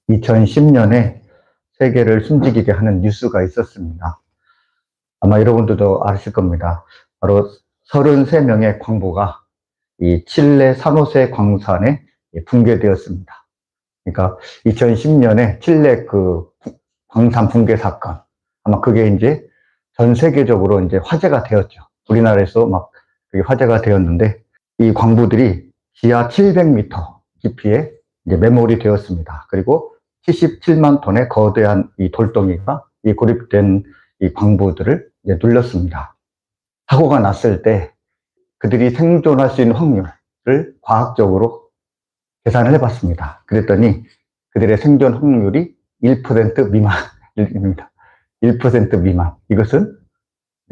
2010년에 세계를 숨지게 하는 뉴스가 있었습니다. 아마 여러분들도 아실 겁니다. 바로 33명의 광부가 이 칠레 산호세 광산에 붕괴되었습니다. 그러니까 2010년에 칠레 그 광산 붕괴 사건, 아마 그게 이제 전 세계적으로 이제 화제가 되었죠. 우리나라에서 막 그게 화제가 되었는데, 이 광부들이 지하 700m 깊이에 이제 매몰이 되었습니다. 그리고 77만 톤의 거대한 이 돌덩이가 이 고립된 이 광부들을 이제 눌렀습니다. 사고가 났을 때 그들이 생존할 수 있는 확률을 과학적으로 계산을 해봤습니다. 그랬더니 그들의 생존 확률이 1% 미만입니다. 1% 미만. 이것은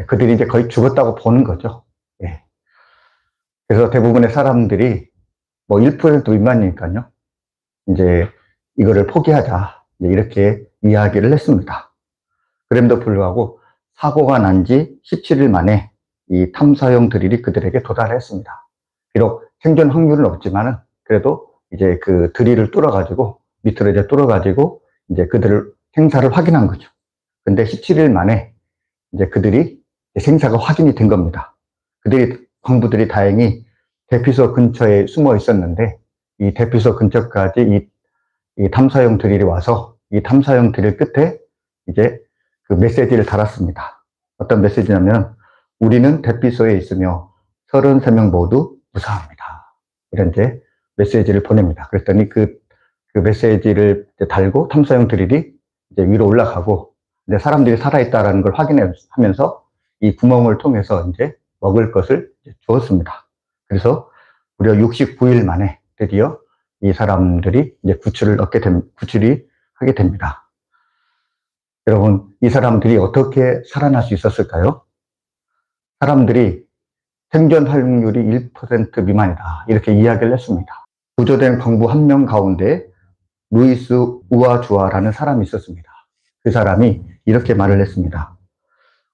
그들이 이제 거의 죽었다고 보는 거죠. 예. 그래서 대부분의 사람들이 뭐 1% 미만이니까요. 이제 이거를 포기하자. 이렇게 이야기를 했습니다. 그럼에도 불구하고 사고가 난 지 17일 만에 이 탐사용 드릴이 그들에게 도달했습니다. 비록 생존 확률은 없지만은 그래도 이제 그 드릴을 뚫어가지고 밑으로 이제 뚫어가지고 이제 그들을 생사를 확인한 거죠. 근데 17일 만에 이제 그들이 생사가 확인이 된 겁니다. 광부들이 다행히 대피소 근처에 숨어 있었는데 이 대피소 근처까지 이 탐사용 드릴이 와서 이 탐사용 드릴 끝에 이제 그 메시지를 달았습니다. 어떤 메시지냐면, 우리는 대피소에 있으며 33명 모두 무사합니다. 이런 이제 메시지를 보냅니다. 그랬더니 그 메시지를 달고 탐사용 드릴이 이제 위로 올라가고 이제 사람들이 살아있다라는 걸 확인하면서 이 구멍을 통해서 이제 먹을 것을 주었습니다. 그래서 무려 69일 만에 드디어 이 사람들이 이제 구출이 하게 됩니다. 여러분, 이 사람들이 어떻게 살아날 수 있었을까요? 사람들이 생존 확률이 1% 미만이다. 이렇게 이야기를 했습니다. 구조된 광부 한 명 가운데 루이스 우아주아라는 사람이 있었습니다. 그 사람이 이렇게 말을 했습니다.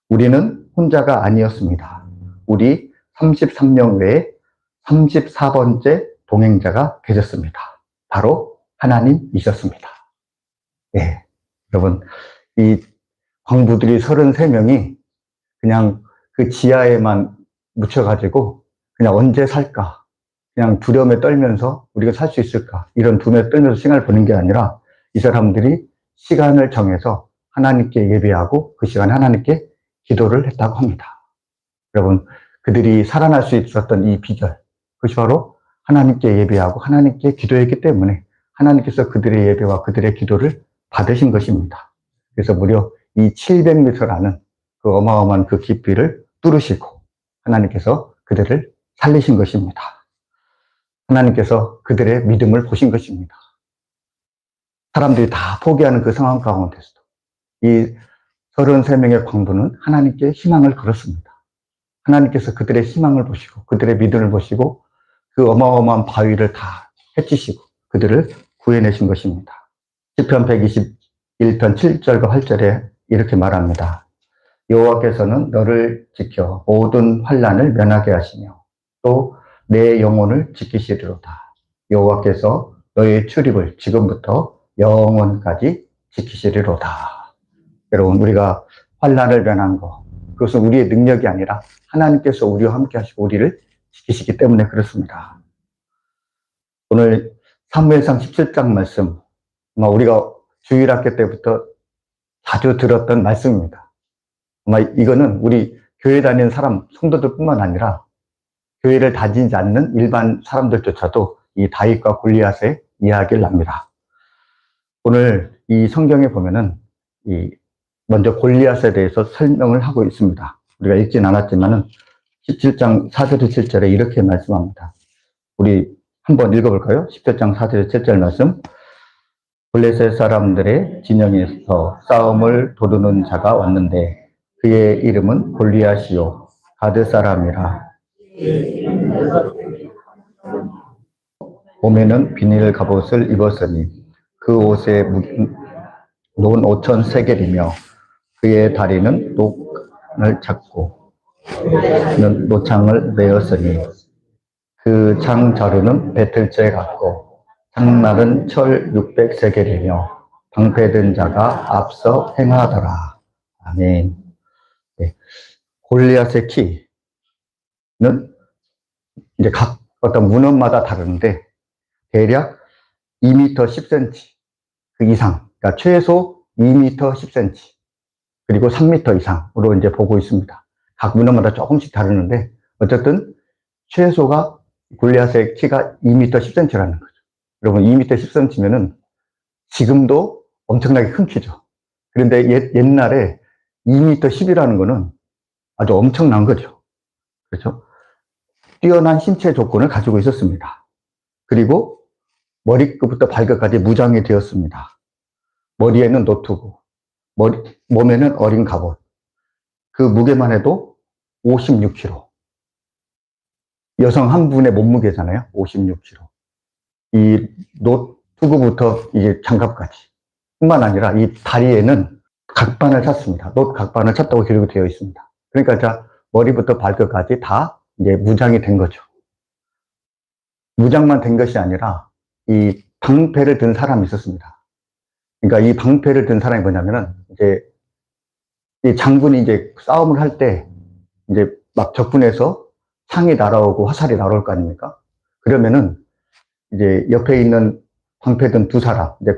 우리는 혼자가 아니었습니다. 우리 33명 외에 34번째 동행자가 계셨습니다. 바로 하나님이셨습니다. 예, 여러분, 이 광부들이 33명이 그냥 그 지하에만 묻혀가지고 그냥 언제 살까? 그냥 두려움에 떨면서 우리가 살 수 있을까? 이런 두려움에 떨면서 시간을 보낸 게 아니라 이 사람들이 시간을 정해서 하나님께 예배하고 그 시간에 하나님께 기도를 했다고 합니다. 여러분, 그들이 살아날 수 있었던 이 비결, 그것이 바로 하나님께 예배하고 하나님께 기도했기 때문에 하나님께서 그들의 예배와 그들의 기도를 받으신 것입니다. 그래서 무려 이 700m라는 그 어마어마한 그 깊이를 뚫으시고 하나님께서 그들을 살리신 것입니다. 하나님께서 그들의 믿음을 보신 것입니다. 사람들이 다 포기하는 그 상황 가운데서도 이 33명의 광부는 하나님께 희망을 걸었습니다. 하나님께서 그들의 희망을 보시고 그들의 믿음을 보시고 그 어마어마한 바위를 다 해치시고 그들을 구해내신 것입니다. 시편 121편 7절과 8절에 이렇게 말합니다. 여호와께서는 너를 지켜 모든 환난을 면하게 하시며 또 내 영혼을 지키시리로다. 여호와께서 너의 출입을 지금부터 영원까지 지키시리로다. 여러분, 우리가 환난을 면한 거, 그것은 우리의 능력이 아니라 하나님께서 우리와 함께 하시고 우리를 지키시기 때문에 그렇습니다. 오늘 사무엘상 17장 말씀, 우리가 주일학교 때부터 자주 들었던 말씀입니다. 이거는 우리 교회 다니는 사람, 성도들뿐만 아니라 교회를 다니지 않는 일반 사람들조차도 이 다윗과 골리앗의 이야기를 합니다. 오늘 이 성경에 보면은 먼저 골리앗에 대해서 설명을 하고 있습니다. 우리가 읽진 않았지만은 17장 4절에 7절에 이렇게 말씀합니다. 우리 한번 읽어볼까요? 17장 4절에 7절 말씀. 블레셋 사람들의 진영에서 싸움을 도두는 자가 왔는데 그의 이름은 골리앗이요 가드 사람이라. 몸에는 비닐 갑옷을 입었으니 그 옷에 논 5천 세겔이며 그의 다리는 녹을 잡고 노창을 메었으니 그 창 자루는 배틀째 같고 장날은 철 600세겔이며 방패든 자가 앞서 행하더라. 아멘. 네. 골리앗의 키는 이제 각 어떤 문헌마다 다른데 대략 2m 10cm 그 이상, 그러니까 최소 2m 10cm 그리고 3m 이상으로 이제 보고 있습니다. 각 문헌마다 조금씩 다르는데 어쨌든 최소가 골리앗의 키가 2m 10cm라는 거죠. 여러분 2m 10cm면은 지금도 엄청나게 큰 키죠. 그런데 옛날에 2m 10이라는 거는 아주 엄청난 거죠. 그렇죠? 뛰어난 신체 조건을 가지고 있었습니다. 그리고 머리끝부터 발끝까지 무장이 되었습니다. 머리에는 노트북, 몸에는 어린 갑옷. 그 무게만 해도 56kg. 여성 한 분의 몸무게잖아요. 56kg. 이 노트북부터 이제 장갑까지. 뿐만 아니라 이 다리에는 각반을 찼습니다. 노트 각반을 찼다고 기록이 되어 있습니다. 그러니까 자, 머리부터 발끝까지 다 이제 무장이 된 거죠. 무장만 된 것이 아니라 이 방패를 든 사람이 있었습니다. 그러니까 이 방패를 든 사람이 뭐냐면은 이제 이 장군이 이제 싸움을 할 때 이제 막 적군에서 창이 날아오고 화살이 날아올 거 아닙니까? 그러면은 이제 옆에 있는 방패 든 두 사람, 이제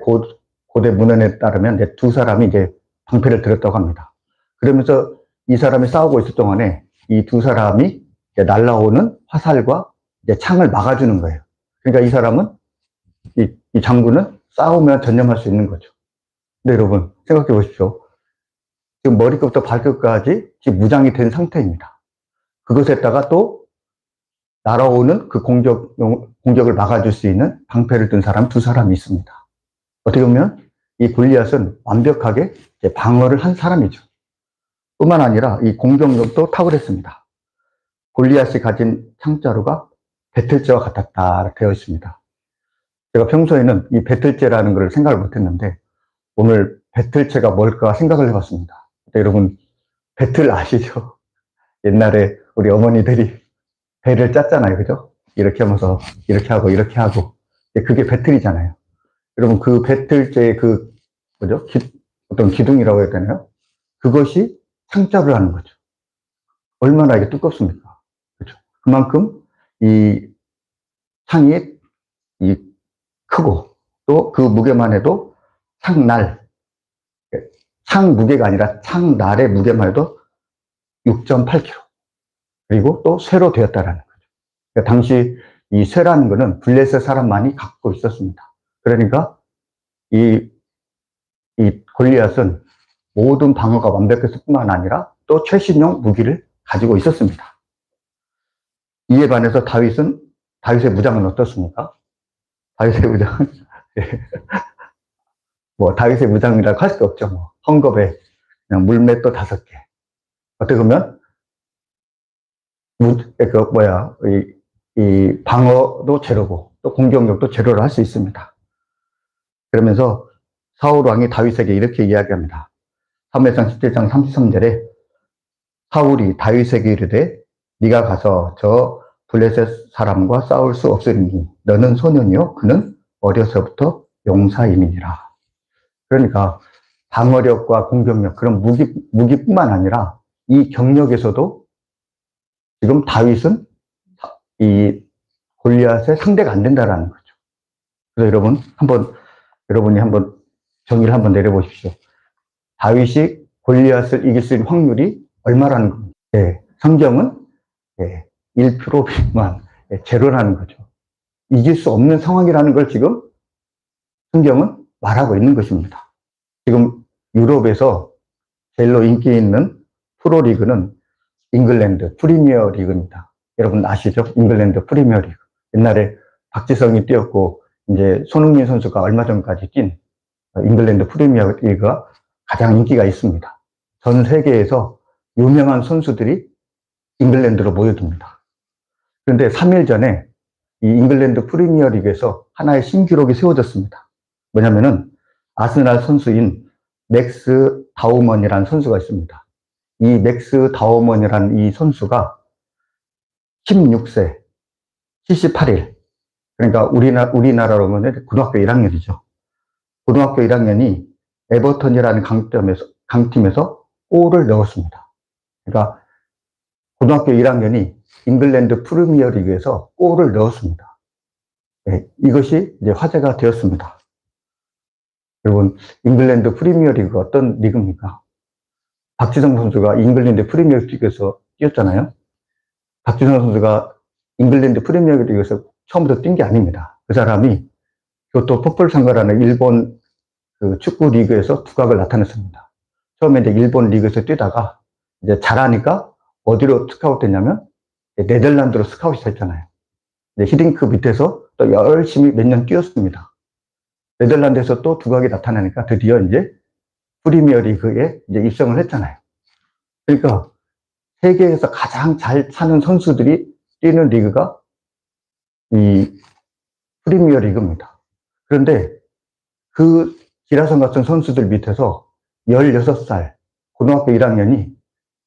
고대 문헌에 따르면 이제 두 사람이 이제 방패를 들었다고 합니다. 그러면서 이 사람이 싸우고 있을 동안에 이 두 사람이 날아오는 화살과 이제 창을 막아주는 거예요. 그러니까 이 사람은 이 장군은 싸우면 전념할 수 있는 거죠. 근데 여러분 생각해 보십시오. 지금 머리끝부터 발끝까지 지금 무장이 된 상태입니다. 그것에다가 또 날아오는 그 공격을 막아줄 수 있는 방패를 든 사람 두 사람이 있습니다. 어떻게 보면 이 골리앗은 완벽하게 방어를 한 사람이죠. 뿐만 아니라 이 공격력도 탁월했습니다. 골리앗이 가진 창자루가 배틀제와 같았다 되어 있습니다. 제가 평소에는 이 배틀제라는 걸 생각을 못했는데 오늘 배틀제가 뭘까 생각을 해봤습니다. 여러분 배틀 아시죠? 옛날에 우리 어머니들이 배를 짰잖아요, 그죠? 이렇게 하면서 이렇게 하고 이렇게 하고 그게 배틀이잖아요. 여러분 그 배틀제의 그 뭐죠? 어떤 기둥이라고 해야 되나요? 그것이 창자를 하는 거죠. 얼마나 이게 두껍습니까? 그렇죠? 그만큼 이 창이 이 크고 또 그 무게만 해도 창날, 창 무게가 아니라 창날의 무게만 해도 6.8kg. 그리고 또 쇠로 되었다라는 거죠. 그러니까 당시 이 쇠라는 거는 블레셋 사람만이 갖고 있었습니다. 그러니까 이 골리앗은 모든 방어가 완벽했을 뿐만 아니라 또 최신형 무기를 가지고 있었습니다. 이에 반해서 다윗의 무장은 어떻습니까? 다윗의 무장은 뭐 다윗의 무장이라고 할 수 없죠. 뭐 헝겊에 그냥 물맷도 5개. 어떻게 보면 이 방어도 제로고 또 공격력도 제로를 할 수 있습니다. 그러면서 사울 왕이 다윗에게 이렇게 이야기합니다. 사무엘상 17장 33절에 사울이 다윗에게 이르되 네가 가서 저 블레셋 사람과 싸울 수 없으니 너는 소년이요 그는 어려서부터 용사임이니라. 그러니까 방어력과 공격력 그런 무기뿐만 아니라 이 경력에서도 지금 다윗은 이 골리앗의 상대가 안 된다라는 거죠. 그래서 여러분이 한번 정의를 한번 내려보십시오. 다윗이 골리앗을 이길 수 있는 확률이 얼마라는 겁니다. 네, 성경은 1% 미만, 제로라는 거죠. 이길 수 없는 상황이라는 걸 지금 성경은 말하고 있는 것입니다. 지금 유럽에서 제일로 인기 있는 프로리그는 잉글랜드 프리미어 리그입니다. 여러분 아시죠? 잉글랜드 프리미어 리그. 옛날에 박지성이 뛰었고 이제 손흥민 선수가 얼마 전까지 뛴 잉글랜드 프리미어 리그가 가장 인기가 있습니다. 전 세계에서 유명한 선수들이 잉글랜드로 모여듭니다. 그런데 3일 전에 이 잉글랜드 프리미어 리그에서 하나의 신기록이 세워졌습니다. 뭐냐면은 아스날 선수인 맥스 다우먼이라는 선수가 있습니다. 이 맥스 다우먼이라는 이 선수가 16세 78일 그러니까 우리나라로 보면 고등학교 1학년이죠. 고등학교 1학년이 에버턴이라는 강팀에서 골을 넣었습니다. 그러니까 고등학교 1학년이 잉글랜드 프리미어 리그에서 골을 넣었습니다. 네, 이것이 이제 화제가 되었습니다. 여러분, 잉글랜드 프리미어 리그가 어떤 리그입니까? 박지성 선수가 잉글랜드 프리미어 리그에서 뛰었잖아요. 박지성 선수가 잉글랜드 프리미어 리그에서 처음부터 뛴 게 아닙니다. 그 사람이 교토 풋볼 상가라는 일본 그 축구 리그에서 두각을 나타냈습니다. 처음에 이제 일본 리그에서 뛰다가 이제 잘하니까 어디로 스카우트 됐냐면 네덜란드로 스카우트 됐잖아요. 히딩크 밑에서 또 열심히 몇 년 뛰었습니다. 네덜란드에서 또 두각이 나타나니까 드디어 이제 프리미어 리그에 이제 입성을 했잖아요. 그러니까 세계에서 가장 잘 차는 선수들이 뛰는 리그가 이 프리미어 리그입니다. 그런데 그 기라성 같은 선수들 밑에서 16살 고등학교 1학년이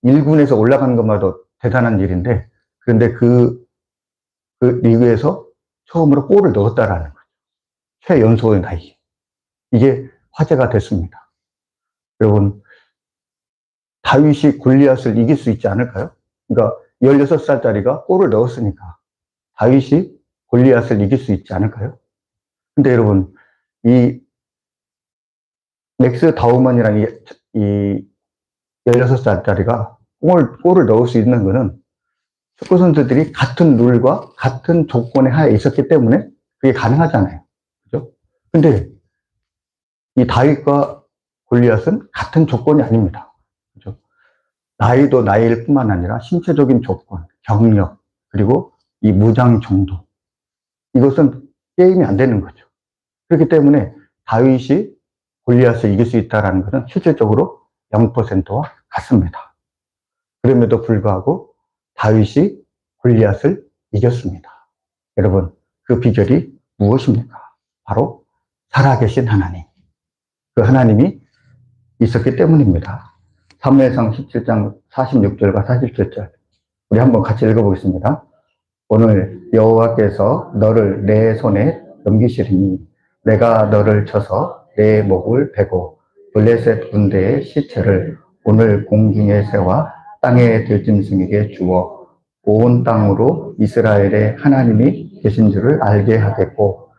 1군에서 올라가는 것마다 대단한 일인데, 그런데 그 리그에서 처음으로 골을 넣었다라는 거죠. 최연소의 나이. 이게 화제가 됐습니다. 여러분, 다윗이 골리앗을 이길 수 있지 않을까요? 그러니까 16살짜리가 골을 넣었으니까 다윗이 골리앗을 이길 수 있지 않을까요? 근데 여러분, 이 맥스 다우먼이라는 이 16살짜리가 골을 넣을 수 있는 것은 축구 선수들이 같은 룰과 같은 조건에 하에 있었기 때문에 그게 가능하잖아요. 그죠? 근데 이 다윗과 골리앗은 같은 조건이 아닙니다. 그죠? 나이도 나이일 뿐만 아니라 신체적인 조건, 경력, 그리고 이 무장 정도. 이것은 게임이 안 되는 거죠. 그렇기 때문에 다윗이 골리앗을 이길 수 있다는 것은 실질적으로 0%와 같습니다. 그럼에도 불구하고 다윗이 골리앗을 이겼습니다. 여러분, 그 비결이 무엇입니까? 바로 살아계신 하나님. 그 하나님이 있었기 때문입니다. 사무엘상 17장 46절과 47절. 우리 한번 같이 읽어보겠습니다. 오늘 여호와께서 너를 내 손에 넘기시리니 내가 너를 쳐서 내 목을 베고 블레셋 군대의 시체를 오늘 공중의 새와 땅의 들짐승에게 주어 온 땅으로 이스라엘의 하나님이 계신 줄을 알게 하겠고,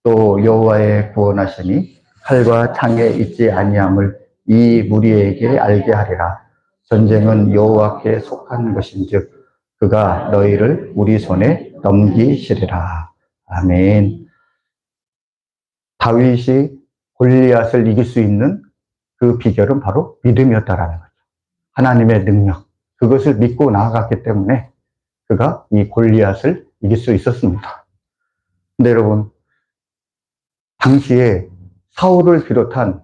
또 여호와의 구원하심이 칼과 창에 있지 아니함을 이 무리에게 알게 하리라. 전쟁은 여호와께 속한 것인즉 그가 너희를 우리 손에 넘기시리라. 아멘. 다윗이 골리앗을 이길 수 있는 그 비결은 바로 믿음이었다라는 거죠. 하나님의 능력, 그것을 믿고 나아갔기 때문에 그가 이 골리앗을 이길 수 있었습니다. 근데 여러분, 당시에 사울을 비롯한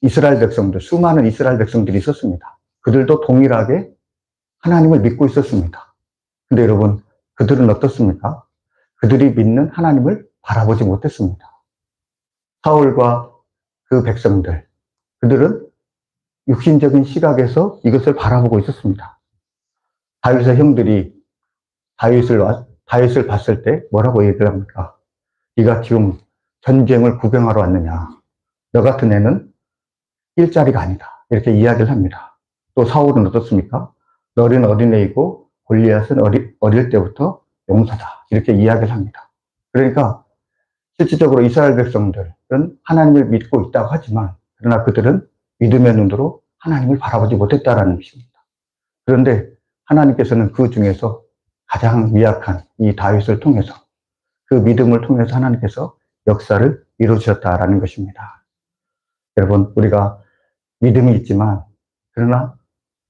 이스라엘 백성들, 수많은 이스라엘 백성들이 있었습니다. 그들도 동일하게 하나님을 믿고 있었습니다. 근데 여러분, 그들은 어떻습니까? 그들이 믿는 하나님을 바라보지 못했습니다. 사울과 그 백성들, 그들은 육신적인 시각에서 이것을 바라보고 있었습니다. 다윗의 형들이 다윗을 봤을 때 뭐라고 얘기를 합니까? 네가 지금 전쟁을 구경하러 왔느냐? 너 같은 애는 일자리가 아니다. 이렇게 이야기를 합니다. 또 사울은 어떻습니까? 너는 어린애이고 골리앗은 어릴 때부터 용사다. 이렇게 이야기를 합니다. 그러니까 실질적으로 이스라엘 백성들은 하나님을 믿고 있다고 하지만, 그러나 그들은 믿음의 눈으로 하나님을 바라보지 못했다는 것입니다. 그런데 하나님께서는 그 중에서 가장 미약한 이 다윗을 통해서, 그 믿음을 통해서 하나님께서 역사를 이루셨다라는 것입니다. 여러분, 우리가 믿음이 있지만 그러나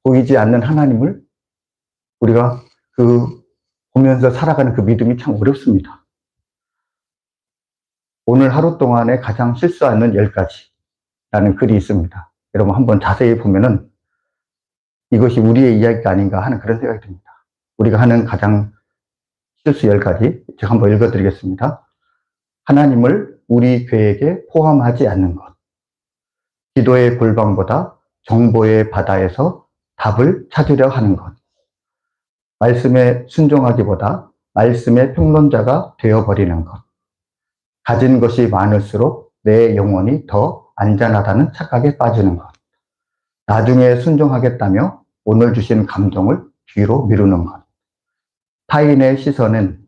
보이지 않는 하나님을 우리가 보면서 살아가는 그 믿음이 참 어렵습니다. 오늘 하루 동안에 가장 실수하는 10가지라는 글이 있습니다. 여러분 한번 자세히 보면은 이것이 우리의 이야기가 아닌가 하는 그런 생각이 듭니다. 우리가 하는 가장 실수 10가지 제가 한번 읽어드리겠습니다. 하나님을 우리 계획에 포함하지 않는 것, 기도의 골방보다 정보의 바다에서 답을 찾으려 하는 것, 말씀에 순종하기보다 말씀의 평론자가 되어버리는 것, 가진 것이 많을수록 내 영혼이 더 안전하다는 착각에 빠지는 것. 나중에 순종하겠다며 오늘 주신 감동을 뒤로 미루는 것. 타인의 시선을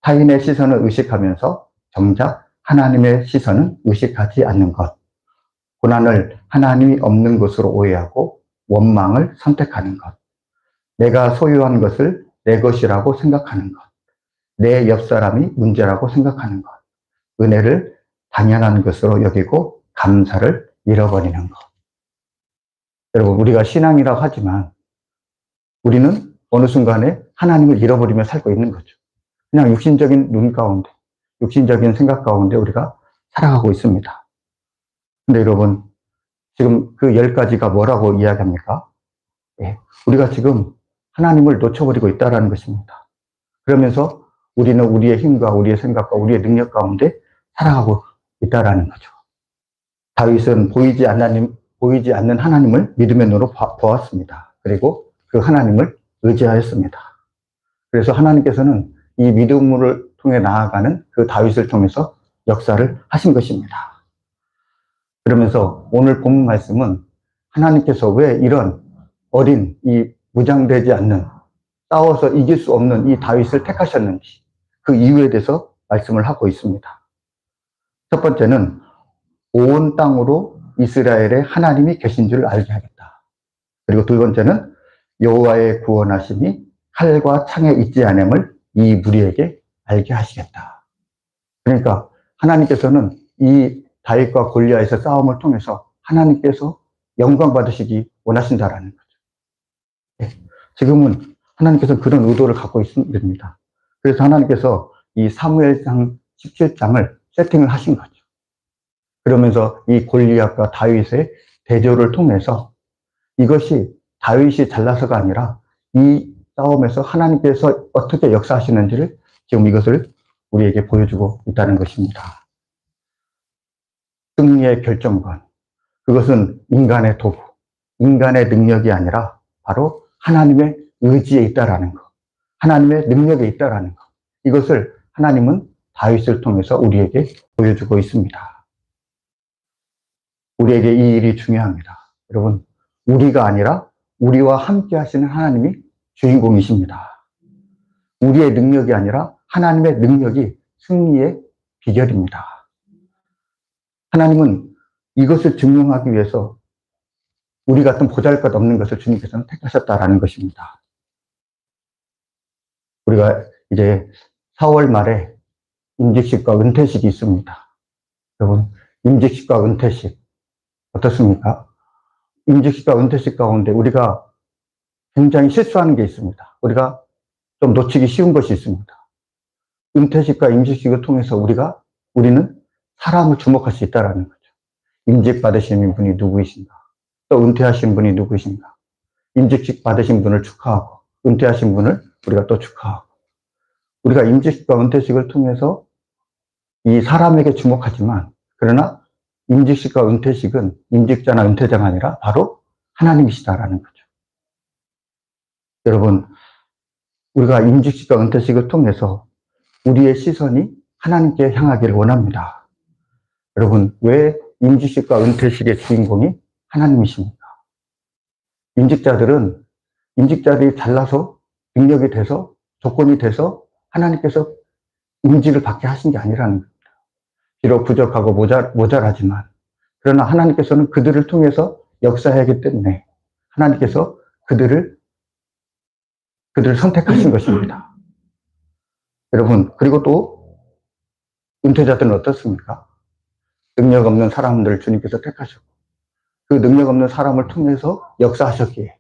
의식하면서 정작 하나님의 시선은 의식하지 않는 것. 고난을 하나님이 없는 것으로 오해하고 원망을 선택하는 것. 내가 소유한 것을 내 것이라고 생각하는 것. 내 옆 사람이 문제라고 생각하는 것. 은혜를 당연한 것으로 여기고 감사를 잃어버리는 것. 여러분, 우리가 신앙이라고 하지만 우리는 어느 순간에 하나님을 잃어버리며 살고 있는 거죠. 그냥 육신적인 눈 가운데, 육신적인 생각 가운데 우리가 살아가고 있습니다. 근데 여러분, 지금 그 10가지가 뭐라고 이야기합니까? 예, 우리가 지금 하나님을 놓쳐버리고 있다는 것입니다. 그러면서 우리는 우리의 힘과 우리의 생각과 우리의 능력 가운데 살아가고 있다는 거죠. 다윗은 보이지 않는 하나님을 믿음의 눈으로 보았습니다. 그리고 그 하나님을 의지하였습니다. 그래서 하나님께서는 이 믿음을 통해 나아가는 그 다윗을 통해서 역사를 하신 것입니다. 그러면서 오늘 본문 말씀은 하나님께서 왜 이런 어린 이 무장되지 않는 싸워서 이길 수 없는 이 다윗을 택하셨는지 그 이유에 대해서 말씀을 하고 있습니다. 첫 번째는 온 땅으로 이스라엘에 하나님이 계신 줄 알게 하겠다. 그리고 두 번째는 여호와의 구원하심이 칼과 창에 있지 않음을 이 무리에게 알게 하시겠다. 그러니까 하나님께서는 이 다윗과 골리앗의 싸움을 통해서 하나님께서 영광 받으시기 원하신다라는 거죠. 네. 지금은 하나님께서 그런 의도를 갖고 있습니다. 그래서 하나님께서 이 사무엘상 17장을 세팅을 하신 거죠. 그러면서 이 골리앗과 다윗의 대조를 통해서 이것이 다윗이 잘나서가 아니라 이 싸움에서 하나님께서 어떻게 역사하시는지를 지금 이것을 우리에게 보여주고 있다는 것입니다. 승리의 결정권, 그것은 인간의 도구, 인간의 능력이 아니라 바로 하나님의 의지에 있다라는 것, 하나님의 능력에 있다라는 것, 이것을 하나님은 다윗을 통해서 우리에게 보여주고 있습니다. 우리에게 이 일이 중요합니다. 여러분, 우리가 아니라 우리와 함께 하시는 하나님이 주인공이십니다. 우리의 능력이 아니라 하나님의 능력이 승리의 비결입니다. 하나님은 이것을 증명하기 위해서 우리 같은 보잘것없는 것을 주님께서는 택하셨다라는 것입니다. 우리가 이제 4월 말에 임직식과 은퇴식이 있습니다. 여러분, 임직식과 은퇴식 어떻습니까? 임직식과 은퇴식 가운데 우리가 굉장히 실수하는 게 있습니다. 우리가 좀 놓치기 쉬운 것이 있습니다. 은퇴식과 임직식을 통해서 우리는 사람을 주목할 수 있다는 거죠. 임직 받으신 분이 누구이신가? 또 은퇴하신 분이 누구이신가? 임직식 받으신 분을 축하하고 은퇴하신 분을 우리가 또 축하하고 우리가 임직식과 은퇴식을 통해서 이 사람에게 주목하지만 그러나 임직식과 은퇴식은 임직자나 은퇴자가 아니라 바로 하나님이시다라는 거죠. 여러분, 우리가 임직식과 은퇴식을 통해서 우리의 시선이 하나님께 향하기를 원합니다. 여러분, 왜 임직식과 은퇴식의 주인공이 하나님이십니까? 임직자들이 잘나서 능력이 돼서 조건이 돼서 하나님께서 임직을 받게 하신 게 아니라는 겁니다. 비록 부족하고 모자라지만 그러나 하나님께서는 그들을 통해서 역사하기 때문에 하나님께서 그들을 선택하신 것입니다. 여러분, 그리고 또 은퇴자들은 어떻습니까? 능력 없는 사람들을 주님께서 택하셨고 그 능력 없는 사람을 통해서 역사하셨기에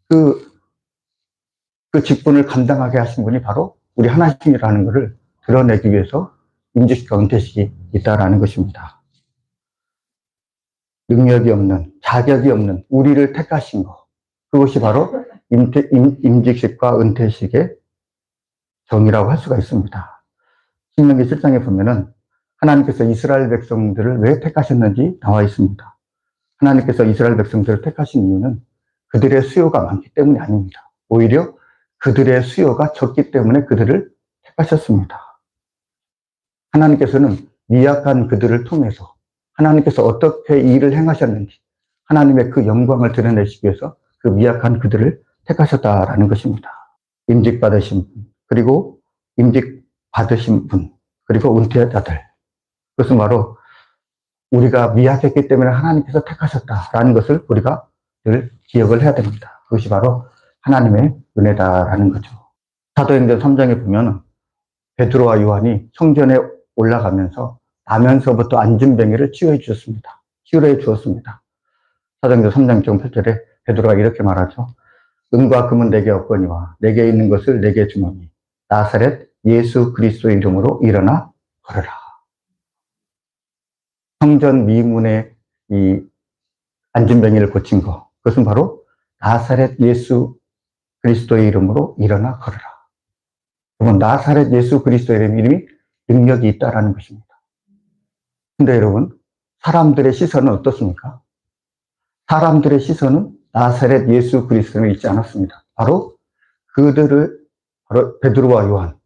그 직분을 감당하게 하신 분이 바로 우리 하나님이라는 것을 드러내기 위해서 임직식과 은퇴식이 있다라는 것입니다. 능력이 없는, 자격이 없는 우리를 택하신 것, 그것이 바로 임직식과 은퇴식의 정의라고 할 수가 있습니다. 신명기 7장에 보면은 하나님께서 이스라엘 백성들을 왜 택하셨는지 나와 있습니다. 하나님께서 이스라엘 백성들을 택하신 이유는 그들의 수요가 많기 때문이 아닙니다. 오히려 그들의 수요가 적기 때문에 그들을 택하셨습니다. 하나님께서는 미약한 그들을 통해서 하나님께서 어떻게 일을 행하셨는지 하나님의 그 영광을 드러내시기 위해서 그 미약한 그들을 택하셨다라는 것입니다. 임직 받으신 분, 그리고 임직 받으신 분, 그리고 은퇴자들. 그것은 바로 우리가 미약했기 때문에 하나님께서 택하셨다라는 것을 우리가 늘 기억을 해야 됩니다. 그것이 바로 하나님의 은혜다라는 거죠. 사도행전 3장에 보면 베드로와 요한이 성전에 올라가면서 나면서부터 안진뱅이를 치유해 주셨습니다. 치유해 주었습니다. 사도행전 3장 8절에 베드로가 이렇게 말하죠. 은과 금은 내게 없거니와 내게 있는 것을 내게 주노니 나사렛 예수 그리스도의 이름으로 일어나 걸어라. 성전 미문의 이 안진뱅이를 고친 것, 그것은 바로 나사렛 예수 그리스도의 이름으로 일어나 걸어라. 여러분, 나사렛 예수 그리스도의 이름이 능력이 있다라는 것입니다. 근데 여러분, 사람들의 시선은 어떻습니까? 사람들의 시선은 나사렛 예수 그리스도를 잊지 않았습니다. 바로 베드로와 요한,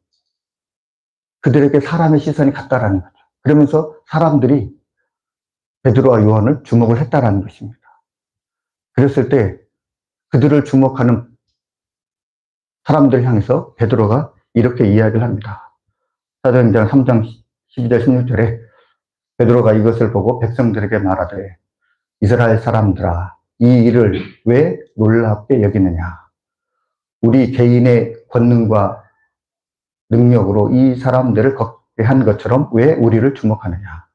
그들에게 사람의 시선이 갔다라는 거죠. 그러면서 사람들이 베드로와 요한을 주목을 했다라는 것입니다. 그랬을 때 그들을 주목하는 사람들 향해서 베드로가 이렇게 이야기를 합니다. 사도행전 3장 12절 16절에 베드로가 이것을 보고 백성들에게 말하되 이스라엘 사람들아 이 일을 왜 놀랍게 여기느냐. 우리 개인의 권능과 능력으로 이 사람들을 걷게 한 것처럼 왜 우리를 주목하느냐.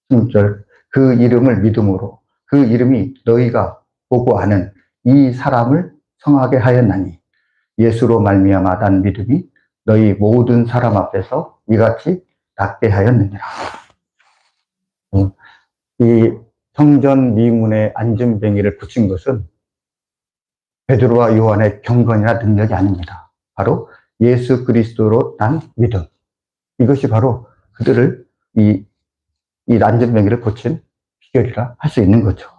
16절 그 이름을 믿음으로 그 이름이 너희가 보고 아는 이 사람을 성하게 하였나니 예수로 말미암아 난 믿음이 너희 모든 사람 앞에서 이같이 낫게 하였느니라. 이 성전 미문에 안진뱅이를 붙인 것은 베드로와 요한의 경건이나 능력이 아닙니다. 바로 예수 그리스도로 난 믿음. 이것이 바로 그들을 이 안진뱅이를 고친 비결이라 할 수 있는 거죠.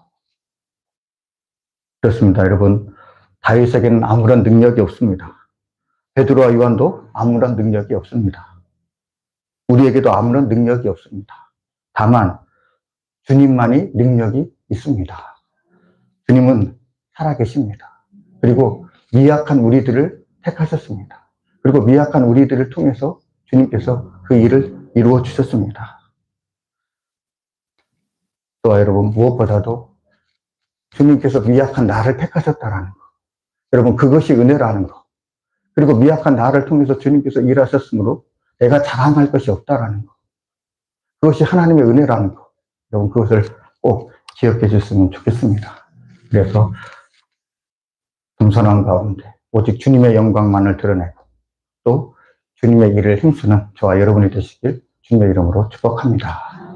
그렇습니다. 여러분, 다윗에게는 아무런 능력이 없습니다. 베드로와 요한도 아무런 능력이 없습니다. 우리에게도 아무런 능력이 없습니다. 다만 주님만이 능력이 있습니다. 주님은 살아계십니다. 그리고 미약한 우리들을 택하셨습니다. 그리고 미약한 우리들을 통해서 주님께서 그 일을 이루어 주셨습니다. 또 여러분, 무엇보다도 주님께서 미약한 나를 택하셨다라는 것. 여러분, 그것이 은혜라는 것. 그리고 미약한 나를 통해서 주님께서 일하셨으므로 내가 자랑할 것이 없다라는 것. 그것이 하나님의 은혜라는 것. 여러분, 그것을 꼭 기억해 주셨으면 좋겠습니다. 그래서 겸손한 가운데 오직 주님의 영광만을 드러내고 또 주님의 일을 힘쓰는 저와 여러분이 되시길 주님의 이름으로 축복합니다.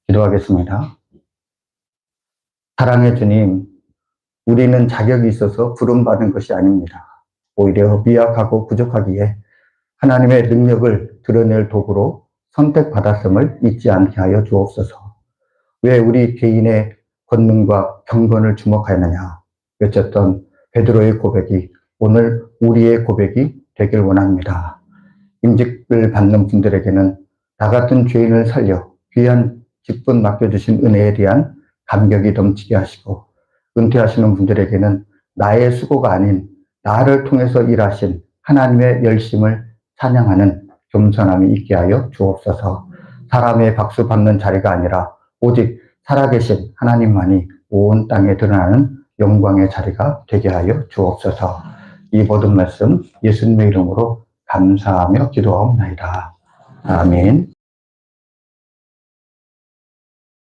기도하겠습니다. 사랑의 주님, 우리는 자격이 있어서 부름받은 것이 아닙니다. 오히려 미약하고 부족하기에 하나님의 능력을 드러낼 도구로 선택받았음을 잊지 않게 하여 주옵소서. 왜 우리 개인의 권능과 경건을 주목하느냐 외쳤던 베드로의 고백이 오늘 우리의 고백이 되길 원합니다. 임직을 받는 분들에게는 나 같은 죄인을 살려 귀한 직분 맡겨주신 은혜에 대한 감격이 넘치게 하시고, 은퇴하시는 분들에게는 나의 수고가 아닌 나를 통해서 일하신 하나님의 열심을 찬양하는 겸손함이 있게 하여 주옵소서. 사람의 박수 받는 자리가 아니라 오직 살아계신 하나님만이 온 땅에 드러나는 영광의 자리가 되게 하여 주옵소서. 이 모든 말씀 예수님의 이름으로 감사하며 기도하옵나이다. 아멘.